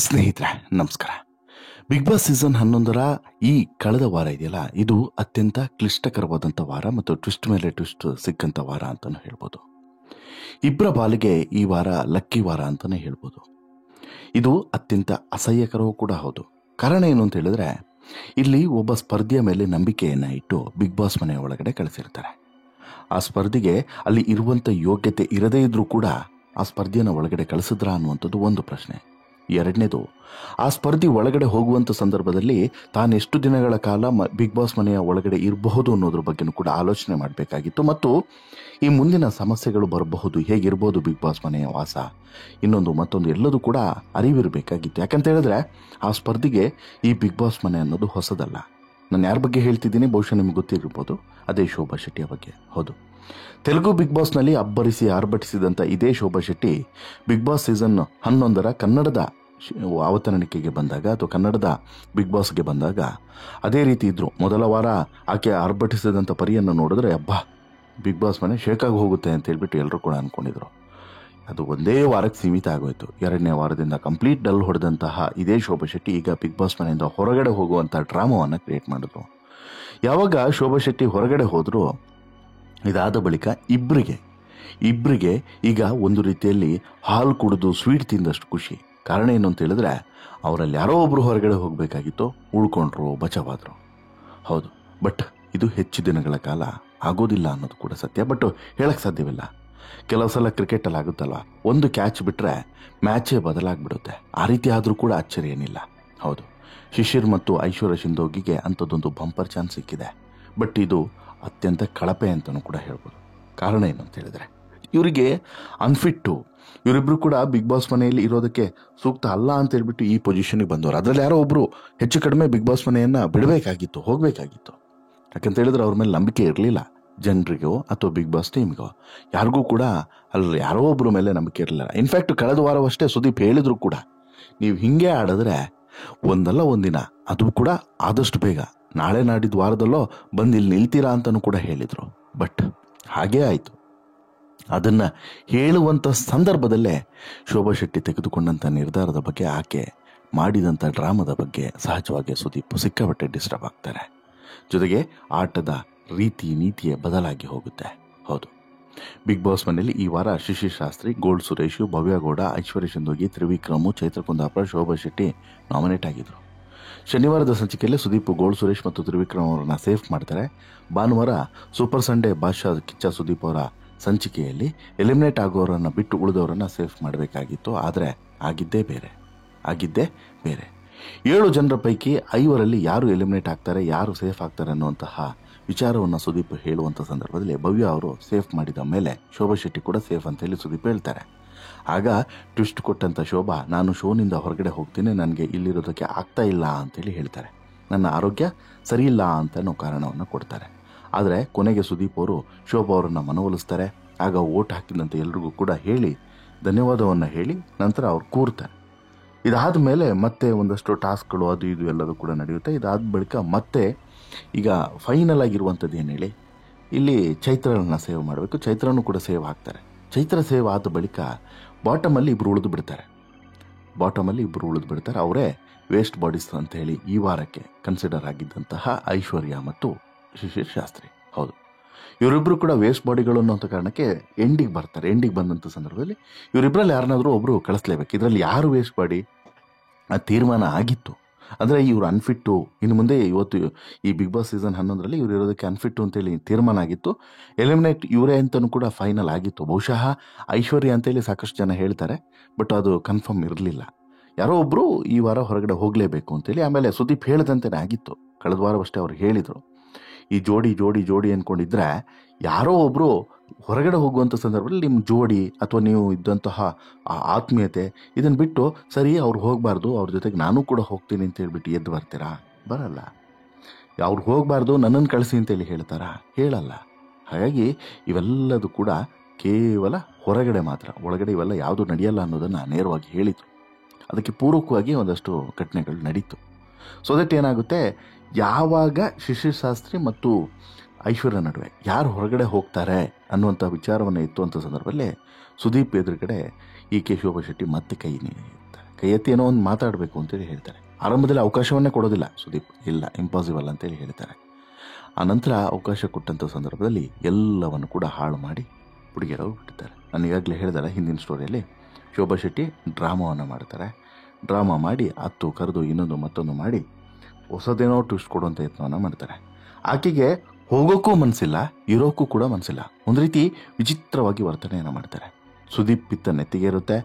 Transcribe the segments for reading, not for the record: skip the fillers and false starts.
ಸ್ನೇಹಿತರೆ ನಮಸ್ಕಾರ. Big Boss season 11ರ ಈ ಕಳೆದ ವಾರ ಇದೆಯಲ್ಲ, ಇದು ಅತ್ಯಂತ ಕ್ಲಿಷ್ಟಕರವಾದಂಥ ವಾರ ಮತ್ತು ಟ್ವಿಸ್ಟ್ ಮೇಲೆ ಟ್ವಿಸ್ಟ್ ಸಿಕ್ಕಂಥ ವಾರ ಅಂತಲೂ ಹೇಳ್ಬೋದು. ಇಬ್ಬರ ಪಾಲಿಗೆ ಈ ವಾರ ಲಕ್ಕಿ ವಾರ ಅಂತಲೇ ಹೇಳ್ಬೋದು. ಇದು ಅತ್ಯಂತ ಅಸಹ್ಯಕರವೂ ಕೂಡ ಹೌದು. ಕಾರಣ ಏನು ಅಂತ ಹೇಳಿದ್ರೆ, ಇಲ್ಲಿ ಒಬ್ಬ ಸ್ಪರ್ಧಿಯ ಮೇಲೆ ನಂಬಿಕೆಯನ್ನು ಇಟ್ಟು ಬಿಗ್ ಬಾಸ್ ಮನೆಯ ಒಳಗಡೆ ಕಳಿಸಿರ್ತಾರೆ. ಆ ಸ್ಪರ್ಧಿಗೆ ಅಲ್ಲಿ ಇರುವಂಥ ಯೋಗ್ಯತೆ ಇರದೇ ಇದ್ರೂ ಕೂಡ ಆ ಸ್ಪರ್ಧೆಯನ್ನು ಒಳಗಡೆ ಕಳಿಸಿದ್ರಾ ಅನ್ನುವಂಥದ್ದು ಒಂದು ಪ್ರಶ್ನೆ. ಎರಡನೇದು, ಆ ಸ್ಪರ್ಧಿ ಒಳಗಡೆ ಹೋಗುವಂಥ ಸಂದರ್ಭದಲ್ಲಿ ತಾನೆಷ್ಟು ದಿನಗಳ ಕಾಲ ಬಿಗ್ ಬಾಸ್ ಮನೆಯ ಒಳಗಡೆ ಇರಬಹುದು ಅನ್ನೋದ್ರ ಬಗ್ಗೆನೂ ಕೂಡ ಆಲೋಚನೆ ಮಾಡಬೇಕಾಗಿತ್ತು. ಮತ್ತು ಈ ಮುಂದಿನ ಸಮಸ್ಯೆಗಳು ಬರಬಹುದು, ಹೇಗಿರ್ಬೋದು ಬಿಗ್ ಬಾಸ್ ಮನೆಯ ವಾಸ, ಮತ್ತೊಂದು ಎಲ್ಲದೂ ಕೂಡ ಅರಿವಿರಬೇಕಾಗಿತ್ತು. ಯಾಕಂತ ಹೇಳಿದ್ರೆ ಆ ಸ್ಪರ್ಧಿಗೆ ಈ ಬಿಗ್ ಬಾಸ್ ಮನೆ ಅನ್ನೋದು ಹೊಸದಲ್ಲ. ನಾನು ಯಾರ ಬಗ್ಗೆ ಹೇಳ್ತಿದ್ದೀನಿ ಬಹುಶಃ ನಿಮ್ಗೆ ಗೊತ್ತಿರ್ಬೋದು, ಅದೇ ಶೋಭಾ ಶೆಟ್ಟಿಯ ಬಗ್ಗೆ. ಹೌದು, ತೆಲುಗು ಬಿಗ್ ಬಾಸ್ನಲ್ಲಿ ಅಬ್ಬರಿಸಿ ಆರ್ಭಟಿಸಿದಂಥ ಇದೇ Shobha Shetty Bigg Boss season 11ರ ಕನ್ನಡದ ಅವತರಣಿಕೆಗೆ ಬಂದಾಗ ಅಥವಾ ಕನ್ನಡದ ಬಿಗ್ ಬಾಸ್ಗೆ ಬಂದಾಗ ಅದೇ ರೀತಿ ಇದ್ರು. ಮೊದಲ ವಾರ ಆಕೆ ಆರ್ಭಟಿಸಿದಂಥ ಪರಿಯನ್ನು ನೋಡಿದ್ರೆ ಅಬ್ಬಾ ಬಿಗ್ ಬಾಸ್ ಮನೆ ಶೇಕಾಗಿ ಹೋಗುತ್ತೆ ಅಂತ ಹೇಳ್ಬಿಟ್ಟು ಎಲ್ಲರೂ ಕೂಡ ಅಂದ್ಕೊಂಡಿದ್ರು. ಅದು ಒಂದೇ ವಾರಕ್ಕೆ ಸೀಮಿತ ಆಗೋಯ್ತು. ಎರಡನೇ ವಾರದಿಂದ ಕಂಪ್ಲೀಟ್ ಡಲ್ ಹೊಡೆದಂತಹ ಇದೇ ಶೋಭಾ ಶೆಟ್ಟಿ ಈಗ ಬಿಗ್ ಬಾಸ್ ಮನೆಯಿಂದ ಹೊರಗಡೆ ಹೋಗುವಂಥ ಡ್ರಾಮಾವನ್ನು ಕ್ರಿಯೇಟ್ ಮಾಡಿದ್ರು. ಯಾವಾಗ ಶೋಭಾ ಶೆಟ್ಟಿ ಹೊರಗಡೆ ಹೋದ್ರು, ಇದಾದ ಬಳಿಕ ಇಬ್ಬರಿಗೆ ಈಗ ಒಂದು ರೀತಿಯಲ್ಲಿ ಹಾಲು ಕುಡಿದು ಸ್ವೀಟ್ ತಿಂದಷ್ಟು ಖುಷಿ. ಕಾರಣ ಏನು ಅಂತ ಹೇಳಿದ್ರೆ, ಅವರಲ್ಲಿ ಯಾರೋ ಒಬ್ಬರು ಹೊರಗಡೆ ಹೋಗಬೇಕಾಗಿತ್ತು, ಉಳ್ಕೊಂಡ್ರು, ಬಚಾವಾದರು. ಹೌದು, ಬಟ್ ಇದು ಹೆಚ್ಚು ದಿನಗಳ ಕಾಲ ಆಗೋದಿಲ್ಲ ಅನ್ನೋದು ಕೂಡ ಸತ್ಯ. ಬಟ್ ಹೇಳಕ್ಕೆ ಸಾಧ್ಯವಿಲ್ಲ. ಕೆಲವು ಸಲ ಕ್ರಿಕೆಟಲ್ಲಿ ಆಗುತ್ತಲ್ವ, ಒಂದು ಕ್ಯಾಚ್ ಬಿಟ್ಟರೆ ಮ್ಯಾಚೇ ಬದಲಾಗ್ಬಿಡುತ್ತೆ. ಆ ರೀತಿ ಆದರೂ ಕೂಡ ಅಚ್ಚರಿ ಏನಿಲ್ಲ. ಹೌದು, ಶಿಶಿರ್ ಮತ್ತು ಐಶ್ವರ್ಯ ಸಿಂಧೋಗಿಗೆ ಅಂಥದ್ದೊಂದು ಬಂಪರ್ ಚಾನ್ಸ್ ಸಿಕ್ಕಿದೆ. ಬಟ್ ಇದು ಅತ್ಯಂತ ಕಳಪೆ ಅಂತಲೂ ಕೂಡ ಹೇಳ್ಬೋದು. ಕಾರಣ ಏನು ಅಂತ ಹೇಳಿದ್ರೆ, ಇವರಿಗೆ ಅನ್ಫಿಟ್ಟು, ಇವರಿಬ್ಬರು ಕೂಡ ಬಿಗ್ ಬಾಸ್ ಮನೆಯಲ್ಲಿ ಇರೋದಕ್ಕೆ ಸೂಕ್ತ ಅಲ್ಲ ಅಂತ ಹೇಳ್ಬಿಟ್ಟು ಈ ಪೊಸಿಷನ್ಗೆ ಬಂದವರು. ಅದರಲ್ಲಿ ಯಾರೋ ಒಬ್ಬರು ಹೆಚ್ಚು ಕಡಿಮೆ ಬಿಗ್ ಬಾಸ್ ಮನೆಯನ್ನು ಬಿಡಬೇಕಾಗಿತ್ತು, ಹೋಗಬೇಕಾಗಿತ್ತು. ಯಾಕಂತ ಹೇಳಿದ್ರೆ ಅವ್ರ ಮೇಲೆ ನಂಬಿಕೆ ಇರಲಿಲ್ಲ, ಜನರಿಗೋ ಅಥವಾ ಬಿಗ್ ಬಾಸ್ ಟೀಮ್ಗೋ ಯಾರಿಗೂ ಕೂಡ ಅಲ್ಲಿ ಯಾರೋ ಒಬ್ಬರ ಮೇಲೆ ನಂಬಿಕೆ ಇರಲಿಲ್ಲ. ಇನ್ಫ್ಯಾಕ್ಟ್ ಕಳೆದ ವಾರವಷ್ಟೇ ಸುದೀಪ್ ಹೇಳಿದ್ರು ಕೂಡ, ನೀವು ಹಿಂಗೆ ಆಡಿದ್ರೆ ಒಂದಲ್ಲ ಒಂದಿನ, ಅದು ಕೂಡ ಆದಷ್ಟು ಬೇಗ, ನಾಳೆ ನಾಡಿದ್ದು ವಾರದಲ್ಲೋ ಬಂದು ಇಲ್ಲಿ ನಿಲ್ತೀರಾ ಅಂತಲೂ ಕೂಡ ಹೇಳಿದರು. ಬಟ್ ಹಾಗೇ ಆಯಿತು. ಅದನ್ನು ಹೇಳುವಂಥ ಸಂದರ್ಭದಲ್ಲೇ ಶೋಭಾ ಶೆಟ್ಟಿ ತೆಗೆದುಕೊಂಡಂಥ ನಿರ್ಧಾರದ ಬಗ್ಗೆ, ಆಕೆ ಮಾಡಿದಂಥ ಡ್ರಾಮದ ಬಗ್ಗೆ ಸಹಜವಾಗಿ ಸುದೀಪ್ ಸಿಕ್ಕಾಪಟ್ಟೆ ಡಿಸ್ಟರ್ಬ್ ಆಗ್ತಾರೆ. ಜೊತೆಗೆ ಆಟದ ರೀತಿ ನೀತಿಯೇ ಬದಲಾಗಿ ಹೋಗುತ್ತೆ. ಹೌದು, ಬಿಗ್ ಬಾಸ್ ಮನೆಯಲ್ಲಿ ಈ ವಾರ ಶಿಶಿರ್ ಶಾಸ್ತ್ರಿ, ಗೋಲ್ಡ್ ಸುರೇಶು, ಭವ್ಯಗೌಡ, ಐಶ್ವರ್ಯ ಸಿಂಧೋಗಿ, ತ್ರಿವಿಕ್ರಮು, ಚೈತ್ರ ಕುಂದಾಪುರ, ಶೋಭಾ ಶೆಟ್ಟಿ ನಾಮಿನೇಟ್ ಆಗಿದ್ರು. ಶನಿವಾರದ ಸಂಚಿಕೆಯಲ್ಲಿ ಸುದೀಪ್ ಗೋಲ್ಡ್ ಸುರೇಶ್ ಮತ್ತು ತ್ರಿವಿಕ್ರಮ್ ಅವರನ್ನ ಸೇಫ್ ಮಾಡ್ತಾರೆ. ಭಾನುವಾರ ಸೂಪರ್ ಸಂಡೇ ಬಾದ್ಶಾ ಕಿಚ್ಚ ಸುದೀಪ್ ಅವರ ಸಂಚಿಕೆಯಲ್ಲಿ ಎಲಿಮಿನೇಟ್ ಆಗೋರನ್ನು ಬಿಟ್ಟು ಉಳಿದವರನ್ನು ಸೇಫ್ ಮಾಡಬೇಕಾಗಿತ್ತು. ಆದರೆ ಆಗಿದ್ದೇ ಬೇರೆ. 7 ಜನರ ಪೈಕಿ 5ರಲ್ಲಿ ಯಾರು ಎಲಿಮಿನೇಟ್ ಆಗ್ತಾರೆ, ಯಾರು ಸೇಫ್ ಆಗ್ತಾರೆ ಅನ್ನುವಂತಹ ವಿಚಾರವನ್ನು ಸುದೀಪ್ ಹೇಳುವಂಥ ಸಂದರ್ಭದಲ್ಲಿ ಭವ್ಯ ಅವರು ಸೇಫ್ ಮಾಡಿದ ಮೇಲೆ ಶೋಭಾ ಶೆಟ್ಟಿ ಕೂಡ ಸೇಫ್ ಅಂತೇಳಿ ಸುದೀಪ್ ಹೇಳ್ತಾರೆ. ಆಗ ಟ್ವಿಸ್ಟ್ ಕೊಟ್ಟಂಥ ಶೋಭಾ, ನಾನು ಶೋನಿಂದ ಹೊರಗಡೆ ಹೋಗ್ತೀನಿ, ನನಗೆ ಇಲ್ಲಿರೋದಕ್ಕೆ ಆಗ್ತಾ ಇಲ್ಲ ಅಂತೇಳಿ ಹೇಳ್ತಾರೆ. ನನ್ನ ಆರೋಗ್ಯ ಸರಿಯಿಲ್ಲ ಅಂತನೋ ಕಾರಣವನ್ನು ಕೊಡ್ತಾರೆ. ಆದರೆ ಕೊನೆಗೆ ಸುದೀಪ್ ಅವರು ಶೋಭಾ ಅವರನ್ನು ಮನವೊಲಿಸ್ತಾರೆ. ಆಗ ಓಟ್ ಹಾಕಿದಂತೆ ಎಲ್ರಿಗೂ ಕೂಡ ಹೇಳಿ ಧನ್ಯವಾದವನ್ನು ಹೇಳಿ ನಂತರ ಅವ್ರು ಕೂರ್ತಾರೆ. ಇದಾದ ಮೇಲೆ ಮತ್ತೆ ಒಂದಷ್ಟು ಟಾಸ್ಕ್ಗಳು ಅದು ಇದು ಎಲ್ಲದೂ ಕೂಡ ನಡೆಯುತ್ತೆ. ಇದಾದ ಬಳಿಕ ಮತ್ತೆ ಈಗ ಫೈನಲ್ ಆಗಿರುವಂಥದ್ದು ಏನು ಹೇಳಿ, ಇಲ್ಲಿ ಚೈತ್ರನ ಸೇವ್ ಮಾಡಬೇಕು. ಚೈತ್ರನೂ ಕೂಡ ಸೇವ್ ಆಗ್ತಾರೆ. ಚೈತ್ರ ಸೇವ್ ಆದ ಬಳಿಕ ಬಾಟಮಲ್ಲಿ ಇಬ್ಬರು ಉಳಿದು ಬಿಡ್ತಾರೆ. ಅವರೇ ವೇಸ್ಟ್ ಬಾಡೀಸ್ ಅಂತ ಹೇಳಿ ಈ ವಾರಕ್ಕೆ ಕನ್ಸಿಡರ್ ಆಗಿದ್ದಂತಹ ಐಶ್ವರ್ಯ ಮತ್ತು ಶಿಶಿರ್ ಶಾಸ್ತ್ರಿ. ಹೌದು, ಇವರಿಬ್ಬರು ಕೂಡ ವೇಸ್ಟ್ ಬಾಡಿಗಳು ಅನ್ನೋಂಥ ಕಾರಣಕ್ಕೆ ಎಂಡಿಗೆ ಬರ್ತಾರೆ. ಎಂಡಿಗೆ ಬಂದಂಥ ಸಂದರ್ಭದಲ್ಲಿ ಇವರಿಬ್ಬರಲ್ಲಿ ಯಾರನ್ನಾದರೂ ಒಬ್ಬರು ಕಳಿಸ್ಲೇಬೇಕು. ಇದರಲ್ಲಿ ಯಾರು ವೇಸ್ಟ್ ಬಾಡಿ ಆ ತೀರ್ಮಾನ ಆಗಿತ್ತು. ಅಂದರೆ ಇವರು ಅನ್ಫಿಟ್ಟು, ಇನ್ನು ಮುಂದೆ ಇವತ್ತು ಈ ಬಿಗ್ ಬಾಸ್ ಸೀಸನ್ 11ರಲ್ಲಿ ಇವರು ಇರೋದಕ್ಕೆ ಅನ್ಫಿಟ್ಟು ಅಂತೇಳಿ ತೀರ್ಮಾನ ಆಗಿತ್ತು. ಎಲಿಮಿನೇಟ್ ಇವರೇ ಅಂತಲೂ ಕೂಡ ಫೈನಲ್ ಆಗಿತ್ತು. ಬಹುಶಃ ಐಶ್ವರ್ಯ ಅಂತೇಳಿ ಸಾಕಷ್ಟು ಜನ ಹೇಳ್ತಾರೆ, ಬಟ್ ಅದು ಕನ್ಫರ್ಮ್ ಇರಲಿಲ್ಲ. ಯಾರೋ ಒಬ್ಬರು ಈ ವಾರ ಹೊರಗಡೆ ಹೋಗಲೇಬೇಕು ಅಂತೇಳಿ. ಆಮೇಲೆ ಸುದೀಪ್ ಹೇಳಿದಂತೆಯೇ ಆಗಿತ್ತು. ಕಳೆದ ವಾರವಷ್ಟೇ ಅವ್ರು ಹೇಳಿದರು, ಈ ಜೋಡಿ ಅಂದ್ಕೊಂಡಿದ್ರೆ ಯಾರೋ ಒಬ್ಬರು ಹೊರಗಡೆ ಹೋಗುವಂಥ ಸಂದರ್ಭದಲ್ಲಿ ನಿಮ್ಮ ಜೋಡಿ ಅಥವಾ ನೀವು ಇದ್ದಂತಹ ಆತ್ಮೀಯತೆ ಇದನ್ನು ಬಿಟ್ಟು ಸರಿ ಅವ್ರು ಹೋಗಬಾರ್ದು, ಅವ್ರ ಜೊತೆಗೆ ನಾನು ಕೂಡ ಹೋಗ್ತೀನಿ ಅಂತ ಹೇಳ್ಬಿಟ್ಟು ಎದ್ದು ಬರ್ತೀರಾ? ಬರಲ್ಲ. ಅವ್ರು ಹೋಗಬಾರ್ದು, ನನ್ನನ್ನು ಕಳಿಸಿ ಅಂತೇಳಿ ಹೇಳ್ತಾರಾ? ಹೇಳಲ್ಲ. ಹಾಗಾಗಿ ಇವೆಲ್ಲದೂ ಕೂಡ ಕೇವಲ ಹೊರಗಡೆ ಮಾತ್ರ, ಒಳಗಡೆ ಇವೆಲ್ಲ ಯಾವುದು ನಡೆಯಲ್ಲ ಅನ್ನೋದನ್ನು ನೇರವಾಗಿ ಹೇಳಿದರು. ಅದಕ್ಕೆ ಪೂರಕವಾಗಿ ಒಂದಷ್ಟು ಘಟನೆಗಳು ನಡೀತು. ಸೊ ದಟ್ ಏನಾಗುತ್ತೆ, ಯಾವಾಗ ಶಿಶಿರ್ ಶಾಸ್ತ್ರಿ ಮತ್ತು ಐಶ್ವರ್ಯ ನಡುವೆ ಯಾರು ಹೊರಗಡೆ ಹೋಗ್ತಾರೆ ಅನ್ನುವಂಥ ವಿಚಾರವನ್ನು ಎತ್ತುವಂಥ ಸಂದರ್ಭದಲ್ಲಿ ಸುದೀಪ್ ಎದುರುಗಡೆ ಈಕೆ ಶೋಭಾ ಶೆಟ್ಟಿ ಮತ್ತೆ ಕೈ ನೀಡ್ತಾರೆ. ಕೈ ಎತ್ತಿ ಏನೋ ಒಂದು ಮಾತಾಡಬೇಕು ಅಂತೇಳಿ ಹೇಳ್ತಾರೆ. ಆರಂಭದಲ್ಲಿ ಅವಕಾಶವನ್ನೇ ಕೊಡೋದಿಲ್ಲ ಸುದೀಪ್, ಇಲ್ಲ ಇಂಪಾಸಿಬಲ್ ಅಂತೇಳಿ ಹೇಳ್ತಾರೆ. ಆ ನಂತರ ಅವಕಾಶ ಕೊಟ್ಟಂಥ ಸಂದರ್ಭದಲ್ಲಿ ಎಲ್ಲವನ್ನು ಕೂಡ ಹಾಳು ಮಾಡಿ ಹುಡುಗಿಯರವ್ರು ಬಿಟ್ಟಿದ್ದಾರೆ. ನಾನು ಈಗಾಗಲೇ ಹೇಳಿದಾರೆ ಹಿಂದಿನ ಸ್ಟೋರಿಯಲ್ಲಿ ಶೋಭಾ ಶೆಟ್ಟಿ ಡ್ರಾಮಾವನ್ನು ಮಾಡ್ತಾರೆ. ಡ್ರಾಮಾ ಮಾಡಿ ಹತ್ತು ಕರೆದು ಇನ್ನೊಂದು ಮತ್ತೊಂದು ಮಾಡಿ ಹೊಸದೇನೋ ಟ್ವಿಸ್ಟ್ ಕೊಡುವಂಥ ಯತ್ನವನ್ನು ಮಾಡ್ತಾರೆ. ಆಕೆಗೆ ಹೋಗೋಕ್ಕೂ ಮನಸ್ಸಿಲ್ಲ, ಇರೋಕ್ಕೂ ಕೂಡ ಮನಸ್ಸಿಲ್ಲ. ಒಂದು ರೀತಿ ವಿಚಿತ್ರವಾಗಿ ವರ್ತನೆಯನ್ನು ಮಾಡ್ತಾರೆ. ಸುದೀಪ್ ಪಿತ್ತ ನೆತ್ತಿಗೆ ಇರುತ್ತೆ,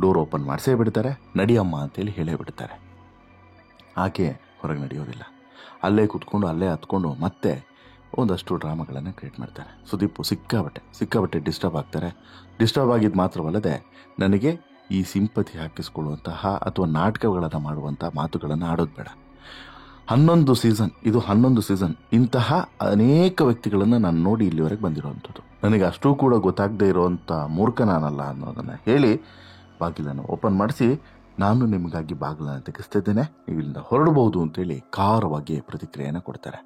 ಡೋರ್ ಓಪನ್ ಮಾಡಿಸೇ ಬಿಡ್ತಾರೆ, ನಡಿಯಮ್ಮ ಅಂತೇಳಿ ಹೇಳೇ ಬಿಡ್ತಾರೆ. ಆಕೆ ಹೊರಗೆ ನಡೆಯೋದಿಲ್ಲ, ಅಲ್ಲೇ ಕೂತ್ಕೊಂಡು ಅಲ್ಲೇ ಹತ್ಕೊಂಡು ಮತ್ತೆ ಒಂದಷ್ಟು ಡ್ರಾಮಾಗಳನ್ನು ಕ್ರಿಯೇಟ್ ಮಾಡ್ತಾರೆ. ಸುದೀಪ್ ಸಿಕ್ಕಾಬಟ್ಟೆ ಡಿಸ್ಟರ್ಬ್ ಆಗ್ತಾರೆ. ಡಿಸ್ಟರ್ಬ್ ಆಗಿದ್ದು ಮಾತ್ರವಲ್ಲದೆ ನನಗೆ ಈ ಸಿಂಪತಿ ಹಾಕಿಸ್ಕೊಳ್ಳುವಂತಹ ಅಥವಾ ನಾಟಕಗಳನ್ನು ಮಾಡುವಂಥ ಮಾತುಗಳನ್ನು ಆಡೋದು ಬೇಡ. 11 ಸೀಸನ್ ಇಂತಹ ಅನೇಕ ವ್ಯಕ್ತಿಗಳನ್ನು ನಾನು ನೋಡಿ ಇಲ್ಲಿವರೆಗೆ ಬಂದಿರುವಂಥದ್ದು. ನನಗೆ ಅಷ್ಟೂ ಕೂಡ ಗೊತ್ತಾಗದೇ ಇರುವಂಥ ಮೂರ್ಖ ನಾನಲ್ಲ ಅನ್ನೋದನ್ನು ಹೇಳಿ ಬಾಗಿಲನ್ನು ಓಪನ್ ಮಾಡಿಸಿ, ನಾನು ನಿಮಗಾಗಿ ಬಾಗಿಲನ್ನು ತೆಗೆಸ್ತಿದ್ದೇನೆ, ನೀವು ಇಲ್ಲಿಂದ ಹೊರಡಬಹುದು ಅಂತೇಳಿ ಖಾರವಾಗಿ ಪ್ರತಿಕ್ರಿಯೆಯನ್ನು ಕೊಡ್ತಾರೆ.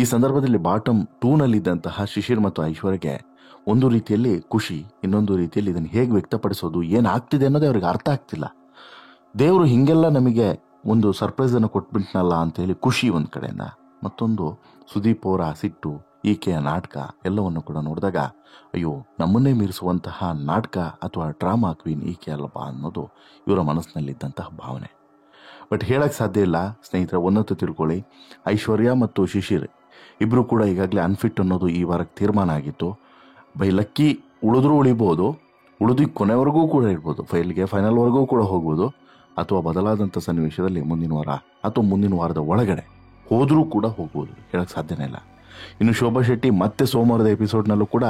ಈ ಸಂದರ್ಭದಲ್ಲಿ ಬಾಟಮ್ 2ನಲ್ಲಿದ್ದಂತಹ ಶಿಶಿರ್ ಮತ್ತು ಐಶ್ವರ್ಯಗೆ ಒಂದು ರೀತಿಯಲ್ಲಿ ಖುಷಿ, ಇನ್ನೊಂದು ರೀತಿಯಲ್ಲಿ ಇದನ್ನು ಹೇಗೆ ವ್ಯಕ್ತಪಡಿಸೋದು, ಏನಾಗ್ತಿದೆ ಅನ್ನೋದೇ ಅವ್ರಿಗೆ ಅರ್ಥ ಆಗ್ತಿಲ್ಲ. ದೇವರು ಹೀಗೆಲ್ಲ ನಮಗೆ ಒಂದು ಸರ್ಪ್ರೈಸನ್ನು ಕೊಟ್ಬಿಟ್ನಲ್ಲ ಅಂತೇಳಿ ಖುಷಿ ಒಂದು ಕಡೆಯಿಂದ, ಮತ್ತೊಂದು ಸುದೀಪ್ ಅವರ ಸಿಟ್ಟು, ಈಕೆಯ ನಾಟಕ ಎಲ್ಲವನ್ನು ಕೂಡ ನೋಡಿದಾಗ ಅಯ್ಯೋ ನಮ್ಮನ್ನೇ ಮೀರಿಸುವಂತಹ ನಾಟಕ ಅಥವಾ ಡ್ರಾಮಾ ಕ್ವೀನ್ ಈಕೆ ಅಲ್ಲವಾ ಅನ್ನೋದು ಇವರ ಮನಸ್ಸಿನಲ್ಲಿದ್ದಂತಹ ಭಾವನೆ. ಬಟ್ ಹೇಳಕ್ಕೆ ಸಾಧ್ಯ ಇಲ್ಲ ಸ್ನೇಹಿತರೆ. ಒಂದಂತೂ ತಿಳ್ಕೊಳ್ಳಿ, ಐಶ್ವರ್ಯ ಮತ್ತು ಶಿಶಿರ್ ಇಬ್ಬರು ಕೂಡ ಈಗಾಗಲೇ ಅನ್ಫಿಟ್ ಅನ್ನೋದು ಈ ವಾರಕ್ಕೆ ತೀರ್ಮಾನ ಆಗಿತ್ತು. ಬೈ ಲಕ್ಕಿ ಉಳಿದ್ರೂ ಉಳಿಬೋದು, ಉಳಿದು ಕೊನೆವರೆಗೂ ಕೂಡ ಇರ್ಬೋದು, ಫೈನಲ್ವರೆಗೂ ಕೂಡ ಹೋಗ್ಬೋದು, ಅಥವಾ ಬದಲಾದಂಥ ಸನ್ನಿವೇಶದಲ್ಲಿ ಮುಂದಿನ ವಾರ ಅಥವಾ ಮುಂದಿನ ವಾರದ ಒಳಗಡೆ ಹೋದರೂ ಕೂಡ ಹೋಗ್ಬೋದು, ಹೇಳಕ್ಕೆ ಸಾಧ್ಯನೇ ಇಲ್ಲ. ಇನ್ನು ಶೋಭಾ ಶೆಟ್ಟಿ ಮತ್ತೆ ಸೋಮವಾರದ ಎಪಿಸೋಡ್ನಲ್ಲೂ ಕೂಡ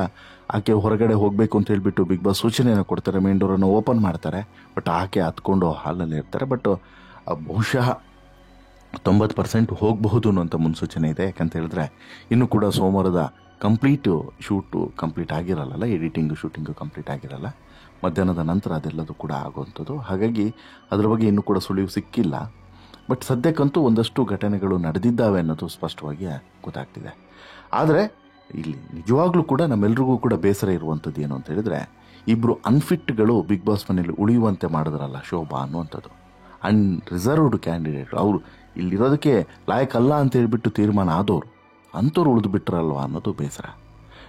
ಆಕೆ ಹೊರಗಡೆ ಹೋಗಬೇಕು ಅಂತ ಹೇಳಿಬಿಟ್ಟು ಬಿಗ್ ಬಾಸ್ ಸೂಚನೆಯನ್ನು ಕೊಡ್ತಾರೆ, ಮೇನ್ ಡೋರನ್ನು ಓಪನ್ ಮಾಡ್ತಾರೆ. ಬಟ್ ಆಕೆ ಹತ್ಕೊಂಡು ಹಾಲಲ್ಲಿ ಇರ್ತಾರೆ. ಬಟ್ ಬಹುಶಃ 90% ಹೋಗಬಹುದು ಅನ್ನೋಂಥ ಮುನ್ಸೂಚನೆ ಇದೆ. ಯಾಕಂತ ಹೇಳಿದ್ರೆ ಇನ್ನೂ ಕೂಡ ಸೋಮವಾರದ ಶೂಟು ಕಂಪ್ಲೀಟ್ ಆಗಿರಲ್ಲ, ಎಡಿಟಿಂಗು ಶೂಟಿಂಗು ಕಂಪ್ಲೀಟ್ ಆಗಿರಲ್ಲ. ಮಧ್ಯಾಹ್ನದ ನಂತರ ಅದೆಲ್ಲದೂ ಕೂಡ ಆಗುವಂಥದ್ದು. ಹಾಗಾಗಿ ಅದರ ಬಗ್ಗೆ ಇನ್ನೂ ಕೂಡ ಸುಳಿವು ಸಿಕ್ಕಿಲ್ಲ. ಬಟ್ ಸದ್ಯಕ್ಕಂತೂ ಒಂದಷ್ಟು ಘಟನೆಗಳು ನಡೆದಿದ್ದಾವೆ ಅನ್ನೋದು ಸ್ಪಷ್ಟವಾಗಿ ಗೊತ್ತಾಗ್ತಿದೆ. ಆದರೆ ಇಲ್ಲಿ ನಿಜವಾಗ್ಲೂ ಕೂಡ ನಮ್ಮೆಲ್ರಿಗೂ ಕೂಡ ಬೇಸರ ಇರುವಂಥದ್ದು ಏನು ಅಂತ ಹೇಳಿದ್ರೆ, ಇಬ್ಬರು ಅನ್ಫಿಟ್ಗಳು ಬಿಗ್ ಬಾಸ್ ಮನೆಯಲ್ಲಿ ಉಳಿಯುವಂತೆ ಮಾಡಿದ್ರಲ್ಲ ಶೋಭಾ ಅನ್ನುವಂಥದ್ದು. ಅನ್ರಿಸರ್ವ್ಡ್ ಕ್ಯಾಂಡಿಡೇಟ್, ಅವರು ಇಲ್ಲಿರೋದಕ್ಕೆ ಲಾಯಕಲ್ಲ ಅಂತ ಹೇಳ್ಬಿಟ್ಟು ತೀರ್ಮಾನ ಆದವರು ಅಂಥವ್ರು ಉಳಿದು ಬಿಟ್ರಲ್ವ ಅನ್ನೋದು ಬೇಸರ.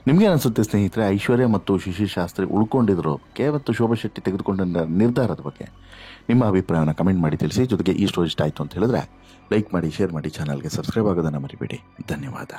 ನಿಮ್ಗೇನು ಅನಿಸುತ್ತೆ ಸ್ನೇಹಿತರೆ? ಐಶ್ವರ್ಯ ಮತ್ತು ಶಿಶಿರ್ ಶಾಸ್ತ್ರಿ ಉಳ್ಕೊಂಡಿದ್ರು ಮತ್ತು ಶೋಭಾ ಶೆಟ್ಟಿ ತೆಗೆದುಕೊಂಡ ನಿರ್ಧಾರದ ಬಗ್ಗೆ ನಿಮ್ಮ ಅಭಿಪ್ರಾಯವನ್ನು ಕಮೆಂಟ್ ಮಾಡಿ ತಿಳಿಸಿ. ಜೊತೆಗೆ ಈ ಸ್ಟೋರಿ ಇಷ್ಟ ಆಯಿತು ಅಂತ ಹೇಳಿದ್ರೆ ಲೈಕ್ ಮಾಡಿ, ಶೇರ್ ಮಾಡಿ, ಚಾನಲ್ಗೆ ಸಬ್ಸ್ಕ್ರೈಬ್ ಆಗೋದನ್ನು ಮರಿಬೇಡಿ. ಧನ್ಯವಾದ.